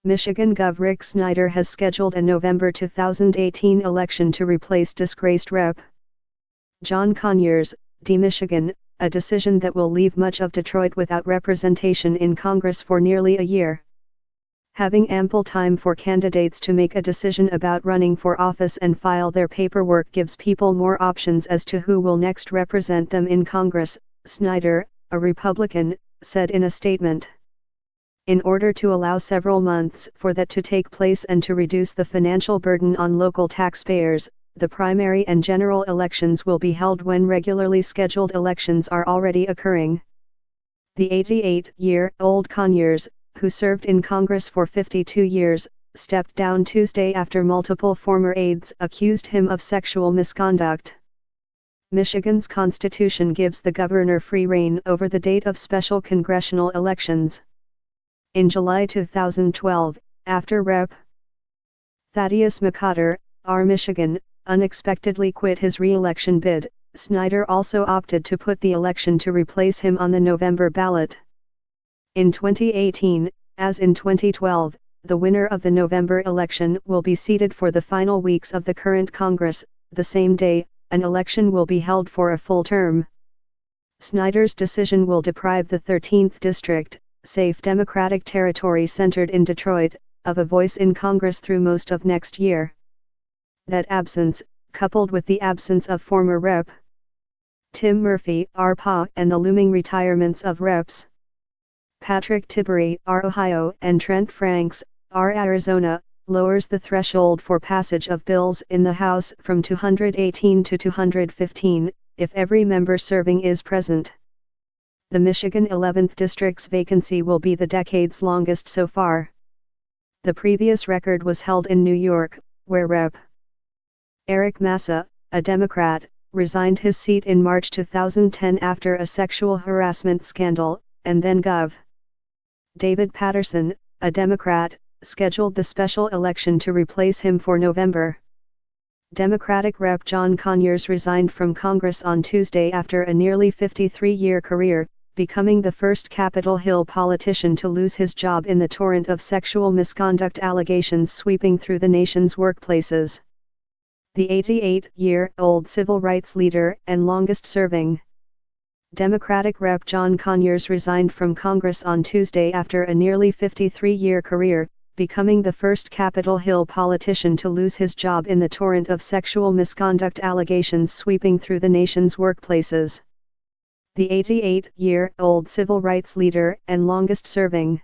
Michigan Gov. Rick Snyder has scheduled a November 2018 election to replace disgraced Rep. John Conyers, D. Michigan, a decision that will leave much of Detroit without representation in Congress for nearly a year. Having ample time for candidates to make a decision about running for office and file their paperwork gives people more options as to who will next represent them in Congress, Snyder, a Republican, said in a statement. In order to allow several months for that to take place and to reduce the financial burden on local taxpayers, the primary and general elections will be held when regularly scheduled elections are already occurring. The 88-year-old Conyers, who served in Congress for 52 years, stepped down Tuesday after multiple former aides accused him of sexual misconduct. Michigan's constitution gives the governor free rein over the date of special congressional elections. In July 2012, after Rep. Thaddeus McCotter, R. Michigan, unexpectedly quit his re-election bid, Snyder also opted to put the election to replace him on the November ballot. In 2018, as in 2012, the winner of the November election will be seated for the final weeks of the current Congress. The same day, an election will be held for a full term. Snyder's decision will deprive the 13th District, safe Democratic territory centered in Detroit, of a voice in Congress through most of next year. That absence, coupled with the absence of former Rep. Tim Murphy, R-Pa, and the looming retirements of Reps. Patrick Tiberi, R. Ohio, and Trent Franks, R. Arizona, lowers the threshold for passage of bills in the House from 218 to 215, if every member serving is present. The Michigan 11th District's vacancy will be the decade's longest so far. The previous record was held in New York, where Rep. Eric Massa, a Democrat, resigned his seat in March 2010 after a sexual harassment scandal, and then Gov. David Patterson, a Democrat, scheduled the special election to replace him for November. Democratic Rep. John Conyers resigned from Congress on Tuesday after a nearly 53-year career, becoming the first Capitol Hill politician to lose his job in the torrent of sexual misconduct allegations sweeping through the nation's workplaces. The 88-year-old civil rights leader and longest-serving Democratic Rep. John Conyers resigned from Congress on Tuesday after a nearly 53-year career, becoming the first Capitol Hill politician to lose his job in the torrent of sexual misconduct allegations sweeping through the nation's workplaces. The 88-year-old civil rights leader and longest-serving